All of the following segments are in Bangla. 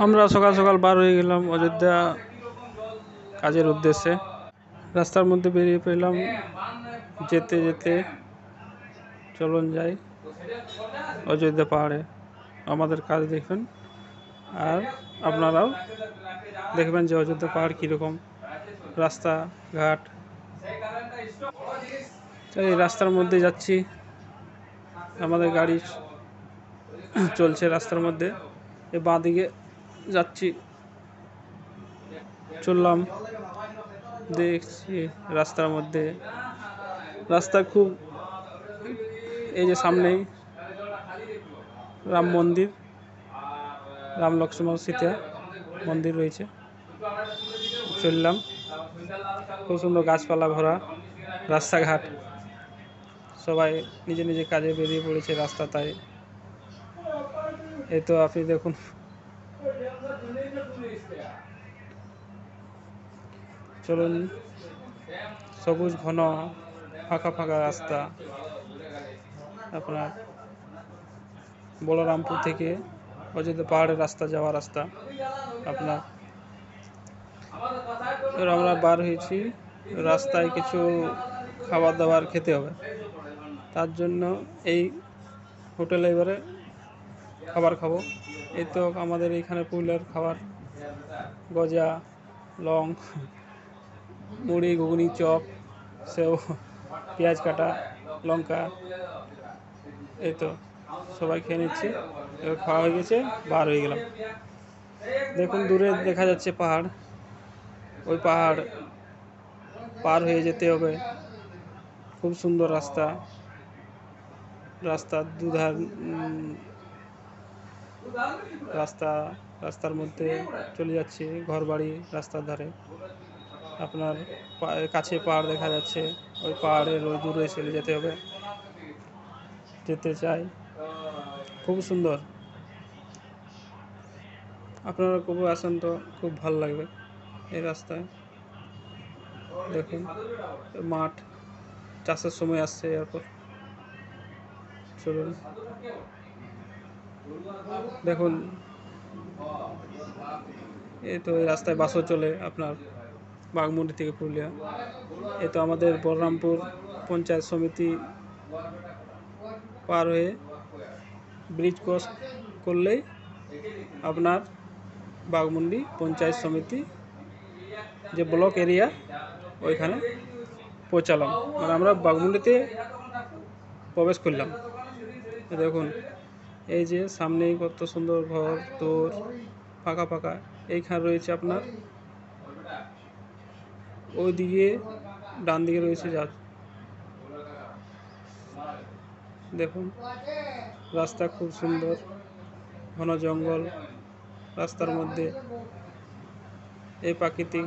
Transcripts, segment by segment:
আমরা সকাল সকাল বার হয়ে গেলাম অযোধ্যা কাজের উদ্দেশ্যে। রাস্তার মধ্যে বেরিয়ে পড়লাম, যেতে যেতে চলুন যাই অযোধ্যা পাহাড়ে, আমাদের কাজ দেখবেন আর আপনারাও দেখবেন যে অযোধ্যা পাহাড় কীরকম রাস্তাঘাট। এই রাস্তার মধ্যে যাচ্ছি, আমাদের গাড়ি চলছে রাস্তার মধ্যে। এই বাঁ দিকে যাচ্ছি, চললাম, দেখছি রাস্তার মধ্যে রাস্তা খুব, এই যে সামনেই রাম মন্দির, রাম লক্ষ্মণ সীতা মন্দির রয়েছে। চললাম, খুব সুন্দর গাছপালা ভরা রাস্তাঘাট, সবাই নিজে নিজে কাজে বেরিয়ে পড়েছে রাস্তা। তাই এই তো আপনি দেখুন, চলুন, সবুজ ঘন ফাঁকা ফাঁকা রাস্তা। আপনার বলরামপুর থেকে অযোধ্যা পাহাড়ের রাস্তা, যাওয়ার রাস্তা আপনার। এবার আমরা বার হয়েছি, রাস্তায় কিছু খাবার দাবার খেতে হবে, তার জন্য এই হোটেলে এবারে খাবার খাবো। এই তো আমাদের এইখানে পুরুলিয়ার খাবার, গজা, লং, মুড়ি, ঘুগনি, চপ, সেও, পেঁয়াজ কাটা, লঙ্কা। এই তো সবাই খেয়ে নিচ্ছি, এবার খাওয়া হয়ে গেছে, বার হয়ে গেলাম। দেখুন দূরে দেখা যাচ্ছে পাহাড়, ওই পাহাড় পার হয়ে যেতে হবে। খুব সুন্দর রাস্তা, রাস্তার দুধার রাস্তার মধ্যে চলে যাচ্ছি, ঘর বাড়ি রাস্তার ধারে। আপনার কাছে পাহাড় দেখা যাচ্ছে, ওই পাহাড়ের ওই দূরে চলে যেতে হবে, যেতে চাই। খুব সুন্দর, আপনারা কবে আসেন তো খুব ভালো লাগবে এই রাস্তায়। দেখুন মাঠ, চাষের সময় আসছে। এরপর চলুন, দেখুন এই তো এই রাস্তায় বাসও চলে আপনার বাঘমুন্ডি থেকে পুরুলিয়া। এই তো আমাদের বলরামপুর পঞ্চায়েত সমিতি পার হয়ে ব্রিজ ক্রস করলেই আপনার বাঘমুন্ডি পঞ্চায়েত সমিতি যে ব্লক এরিয়া, ওইখানে পৌঁছালাম। মানে আমরা বাঘমুন্ডিতে প্রবেশ করলাম। দেখুন এই যে সামনেই কত সুন্দর ঘর তোর ফাঁকা ফাঁকা। এইখানে রয়েছে আপনার, ওই দিকে ডান দিকে রয়েছে যা, দেখুন রাস্তা খুব সুন্দর, ঘন জঙ্গল রাস্তার মধ্যে। এই প্রাকৃতিক,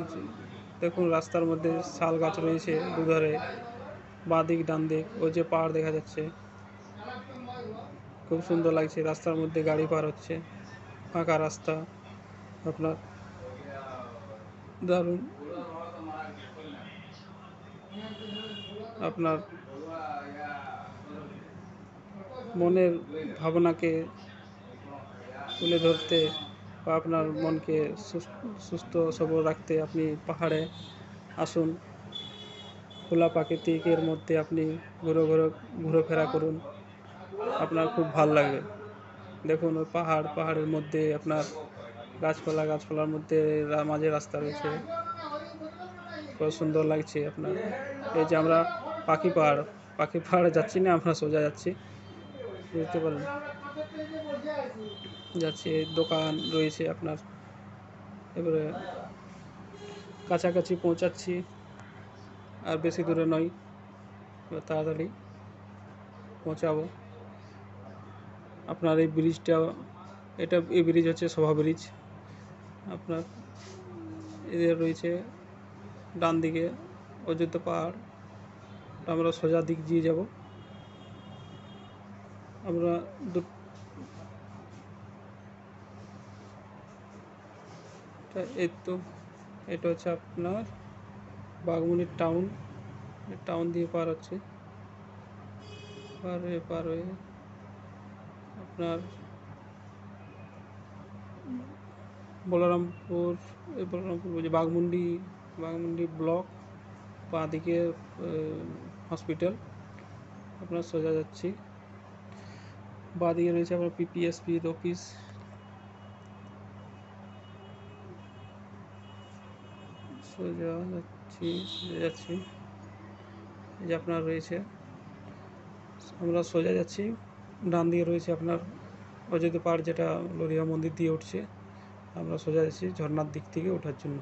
দেখুন রাস্তার মধ্যে শাল গাছ রয়েছে দুধারে, বাঁ দিক ডান দিক, ওই যে পাহাড় দেখা যাচ্ছে, খুব সুন্দর লাগছে। রাস্তার মধ্যে গাড়ি পার হচ্ছে, ফাঁকা রাস্তা আপনার, দারুণ। আপনার মনের ভাবনাকে তুলে ধরতে বা আপনার মনকে সুস্থ সবল রাখতে আপনি পাহাড়ে আসুন। খোলা প্রাকৃতিকের মধ্যে আপনি ঘোরাফেরা করুন, আপনার খুব ভালো লাগবে। দেখুন ওই পাহাড়ের মধ্যে আপনার গাছপালার মধ্যে মাঝে রাস্তা রয়েছে, খুব সুন্দর লাগছে আপনার। এই যে আমরা পাখি পাহাড়ে যাচ্ছি না, আমরা সোজা যাচ্ছি, বুঝতে পারলেন। যাচ্ছি, দোকান রয়েছে আপনার, এবারে কাছাকাছি পৌঁছাচ্ছি, আর বেশি দূরে নয়, তাড়াতাড়ি পৌঁছাবো। আপনার এই ব্রিজটা, এই ব্রিজ হচ্ছে শোভা ব্রিজ। আপনার এদের রয়েছে ডান দিকে অযোধ্যা পাহাড়, আমরা সোজা দিক দিয়ে যাব। আমরা এই তো এটা হচ্ছে আপনার বাঘমুন্ডি টাউন দিয়ে পার হচ্ছে, পার হয়ে, আপনার বলরামপুর, এই বলরামপুর বলছি বাঘমুন্ডি ব্লক, বাঁ দিকে হসপিটাল। আপনার সোজা যাচ্ছি, বাঁ দিকে রয়েছে আপনার পিপিএসপি অফিস। সোজা যাচ্ছি, এই যে আপনার রয়েছে, আমরা সোজা যাচ্ছি, ডান দিকে রয়েছে আপনার অযোধ্যা পাহাড়, যেটা লরিয়া মন্দির দিয়ে উঠছে। আমরা সোজা যাচ্ছি ঝর্ণার দিক থেকে ওঠার জন্য।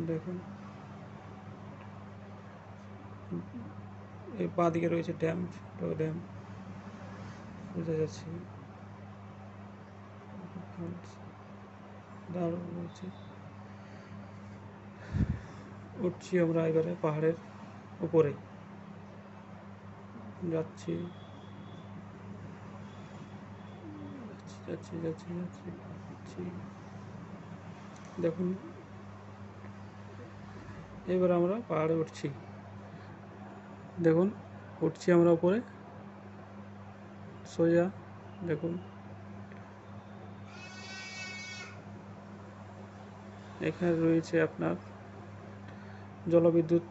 দেখুন এই বাঁ দিকে রয়েছে ড্যাম, ছোট ড্যাম, সোজা যাচ্ছি, দারুণ রয়েছে। উঠছি আমরা এবারে পাহাড়ের উপরে, যাচ্ছি যাচ্ছি যাচ্ছি যাচ্ছি যাচ্ছি। দেখুন এবার আমরা পাহাড়ে উঠছি, দেখুন উঠছি আমরা উপরে সোজা। দেখুন এখানে রয়েছে আপনার জলবিদ্যুৎ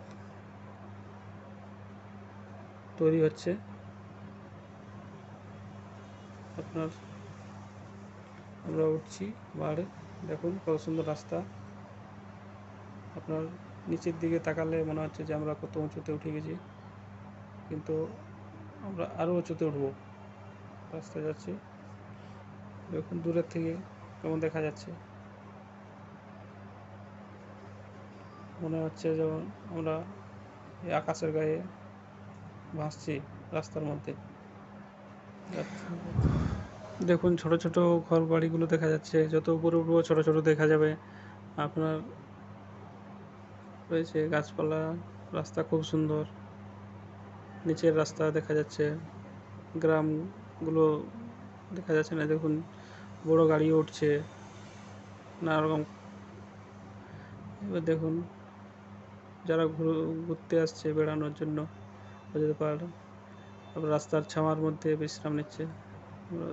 তৈরি হচ্ছে। আপনার আমরা উঠছি পাহাড়ে, দেখুন কত সুন্দর রাস্তা। আপনার নিচের দিকে তাকালে মনে হচ্ছে যে আমরা কত উঁচুতে উঠে গেছি, কিন্তু আমরা আরও উঁচুতে উঠবো। রাস্তায় যাচ্ছি, দেখুন দূরের থেকে কেমন দেখা যাচ্ছে, মনে হচ্ছে যেমন আমরা এই আকাশের গায়ে ভাসছি রাস্তার মধ্যে। দেখুন ছোট ছোট ঘর বাড়িগুলো দেখা যাচ্ছে, যত উপরে উঠবো ছোট ছোট দেখা যাবে। আপনার রয়েছে গাছপালা, রাস্তা খুব সুন্দর, নিচের রাস্তা দেখা যাচ্ছে, গ্রামগুলো দেখা যাচ্ছে না। দেখুন বড় গাড়ি উঠছে, নানা রকম। এবার দেখুন যারা ঘুরতে আসছে বেড়ানোর জন্য অযোধ্যা পাহাড়, তারপর রাস্তার ছামার মধ্যে বিশ্রাম নিচ্ছে। আমরা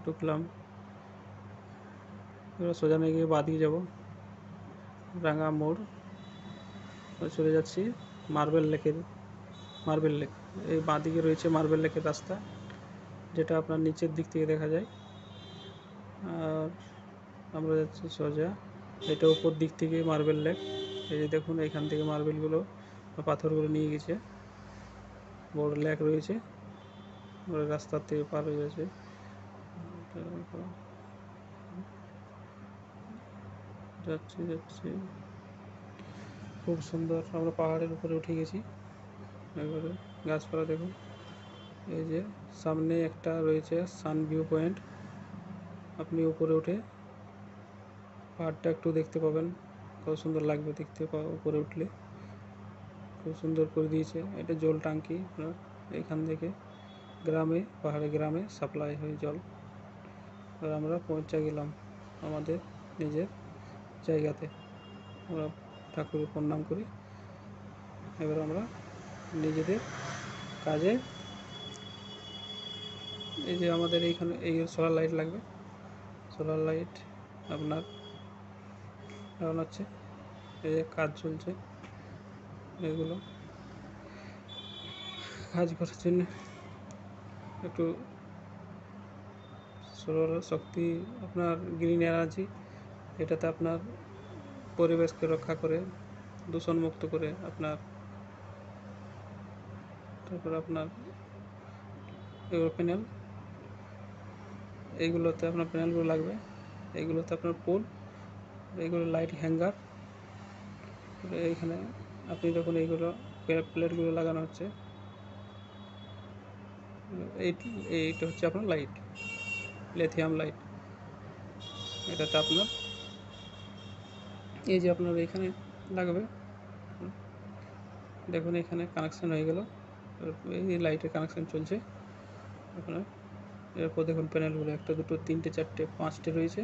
ঢুকলাম, এবার সোজা নিয়ে গিয়ে বাঁ দিকে যাবো, রাঙা মোড় চলে যাচ্ছি মার্বেল লেক। এই বাঁ দিকে রয়েছে মার্বেল লেকের রাস্তা, যেটা আপনার নিচের দিক থেকে দেখা যায়। আর আমরা যাচ্ছি সোজা, এটা উপর দিক থেকে মার্বেল লেক। এই যে দেখুন এখান থেকে মার্বেলগুলো পাথরগুলো নিয়ে গেছে, বড় লেক রয়েছে, রাস্তার থেকে পার হয়ে গেছে। যাচ্ছি যাচ্ছি, খুব সুন্দর। আমরা পাহাড়ের উপরে উঠে গেছি, এবারে গাছপালা দেখুন। এই যে সামনে একটা রয়েছে সান ভিউ পয়েন্ট, আপনি উপরে উঠে পাহাড়টা একটু দেখতে পাবেন, কত সুন্দর লাগবে দেখতে উপরে উঠলে। খুব সুন্দর করে দিয়েছে, এটা জল ট্যাঙ্কি। আপনার এখান থেকে পাহাড়ে গ্রামে সাপ্লাই হয় জল। আর আমরা পৌঁছে গেলাম আমাদের নিজের জায়গাতে। আমরা ঠাকুরের প্রণাম করি, এবার আমরা নিজেদের কাজে। এই যে আমাদের এইখানে এই সোলার লাইট লাগবে, সোলার লাইট আপনার লাগানো হচ্ছে, এই যে কাজ চলছে। এগুলো কাজ করার জন্য একটু সোলার শক্তি, আপনার গ্রিন এনার্জি, এটাতে আপনার পরিবেশকে রক্ষা করে, দূষণমুক্ত করে আপনার। তারপর আপনার এগুলো প্যানেল, এইগুলোতে আপনার প্যানেলগুলো লাগবে, এইগুলোতে আপনার পোল, এইগুলো লাইট হ্যাঙ্গার। এইখানে আপনি যখন এইগুলো প্লেটগুলো লাগানো হচ্ছে, এইটা হচ্ছে আপনার লাইট, লিথিয়াম লাইট। এটাতে আপনার এই যে আপনার এখানে লাগবে, দেখুন এখানে কানেকশান হয়ে গেল, এই লাইটের কানেকশান চলছে আপনার। এরপর দেখুন প্যানেলগুলো 1 2 3 4 5টে রয়েছে,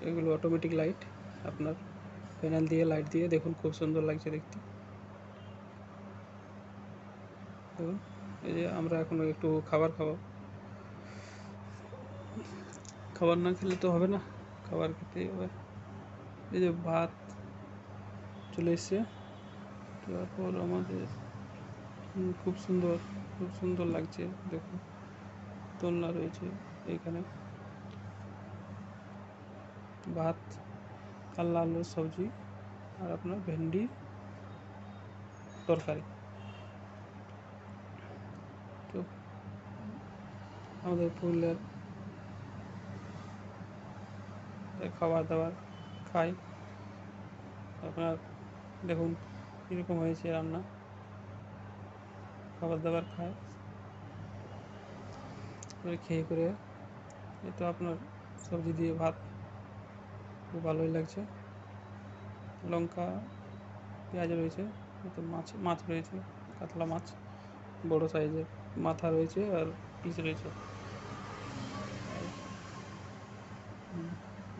এগুলো অটোমেটিক লাইট। আপনার প্যানেল দিয়ে লাইট দিয়ে দেখুন খুব সুন্দর লাগছে দেখতে। দেখুন এই যে আমরা এখন একটু খাবার খাবো, খাবার না খেলে তো হবে না, খাবার খেতেই হবে। এই যে ভাত চলে এসছে, তারপর আমাদের খুব সুন্দর লাগছে। দেখুন দোলনা রয়েছে এইখানে, ভাত কাল্লা আলুর সবজি আর আপনার ভেন্ডি তরকারি। তো আমাদের পুরুলিয়ার খাবার দাবার খাই। আপনার দেখুন কীরকম হয়েছে রান্না, খাবার দাবার খায় করে খেয়ে করে। এই তো আপনার সবজি দিয়ে ভাত খুব ভালোই লাগছে। লঙ্কা পেঁয়াজ রয়েছে, তো মাছ রয়েছে, কাতলা মাছ বড় সাইজের, মাথা রয়েছে আর পিস রয়েছে।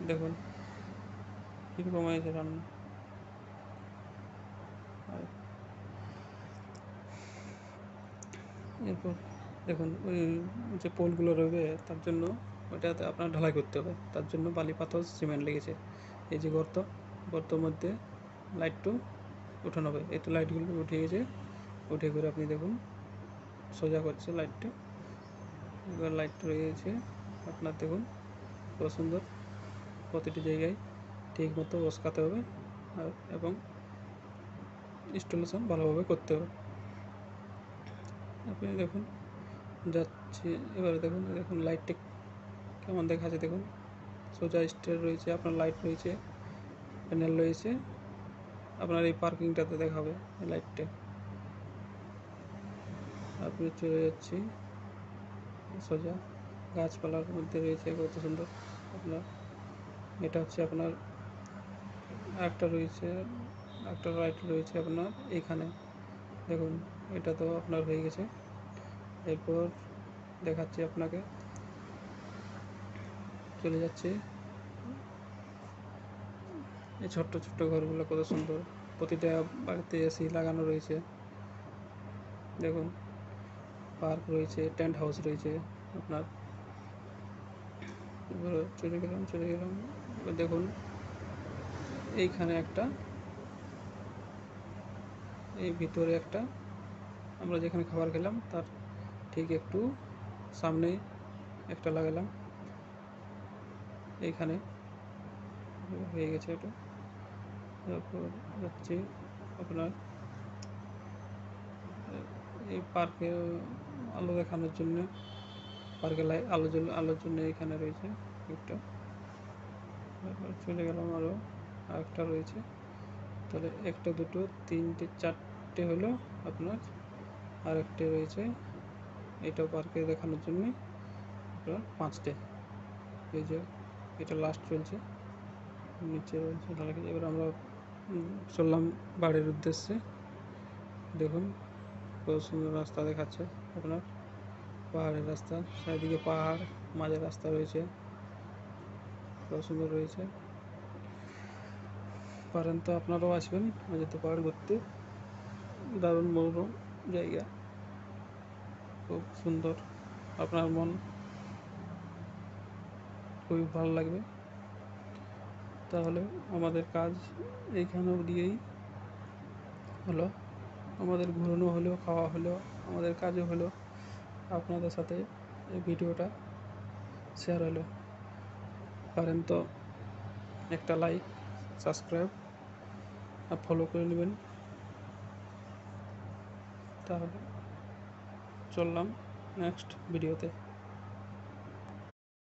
দেখুন কীরকম হয়েছে রান্না। এরপর দেখুন ওই যে পোলগুলো রয়েছে তার জন্য ওইটাতে আপনার ঢালাই করতে হবে, তার জন্য বালি পাথর সিমেন্ট লেগেছে। এই যে গর্তর মধ্যে লাইটটু উঠানো হবে। এই তো লাইটগুলো উঠে গেছে, উঠে করে আপনি দেখুন সোজা করছে লাইটটা। এবার লাইটটা রয়ে গেছে আপনার, দেখুন কত সুন্দর। প্রতিটি জায়গায় ঠিক মতো বসাতে হবে আর এবং ইনস্টলেশন ভালোভাবে করতে হবে। আপনি দেখুন যাচ্ছে, এবারে দেখুন লাইটটা কেমন দেখাচ্ছে। দেখুন সোজা স্টেয়ার রয়েছে, আপনার লাইট রয়েছে, প্যানেল রয়েছে। আপনার এই পার্কিংটাতে দেখাবে এই লাইটটা। আপনি চলে যাচ্ছি সোজা, গাছপালার মধ্যে রয়েছে কত সুন্দর। আপনার এটা হচ্ছে আপনার একটা রয়েছে, একটা লাইট রয়েছে আপনার এইখানে। দেখুন এটা তো আপনার হয়ে গেছে। এরপর দেখাচ্ছি আপনাকে, চলে যাচ্ছে এই ছোট্ট ঘরগুলো কত সুন্দর। প্রতিটা বাড়িতে এসি লাগানো রয়েছে। দেখুন পার্ক রয়েছে, টেন্ট হাউস রয়েছে আপনার। এবার চলে গেলাম দেখুন এইখানে একটা, এই ভিতরে একটা, আমরা যেখানে খাবার খেলাম তার ঠিক একটু সামনে একটা লাগালাম এইখানে, হয়ে গেছে এটা। তারপর যাচ্ছি আপনার এই পার্কে আলো দেখানোর জন্য, পার্কে আলোর জন্য এখানে রয়েছে একটা। তারপর চলে গেলাম আরও আরেকটা রয়েছে। তাহলে একটা, দুটো, তিনটে, চারটে হলো আপনার। আরেকটা রয়েছে, এটাও পার্কে দেখানোর জন্য আপনার 5টে। এই যে এটা লাস্ট চলছে, নিচে রয়েছে ঢালাই। এবার আমরা চললাম বাড়ির উদ্দেশ্যে। দেখুন কত সুন্দর রাস্তা দেখাচ্ছে আপনার, পাহাড়ের রাস্তা, চারিদিকে পাহাড়, মাঝে রাস্তা রয়েছে, কত সুন্দর রয়েছে। পারেন তো আপনারাও আসবেন অযোধ্যা পাহাড় ঘুরতে, দারুণ মনোরম জায়গা, খুব সুন্দর। আপনার মন খুবই ভালো লাগবে। তাহলে আমাদের কাজ এইখানে দিয়েই হলো, আমাদের ঘুরানো হলো, খাওয়া হলো, আমাদের কাজও হলো, আপনাদের সাথে এই ভিডিওটা শেয়ার হলো। পারেন তো একটা লাইক, সাবস্ক্রাইব আর ফলো করে নেবেন। তাহলে চললাম নেক্সট ভিডিওতে।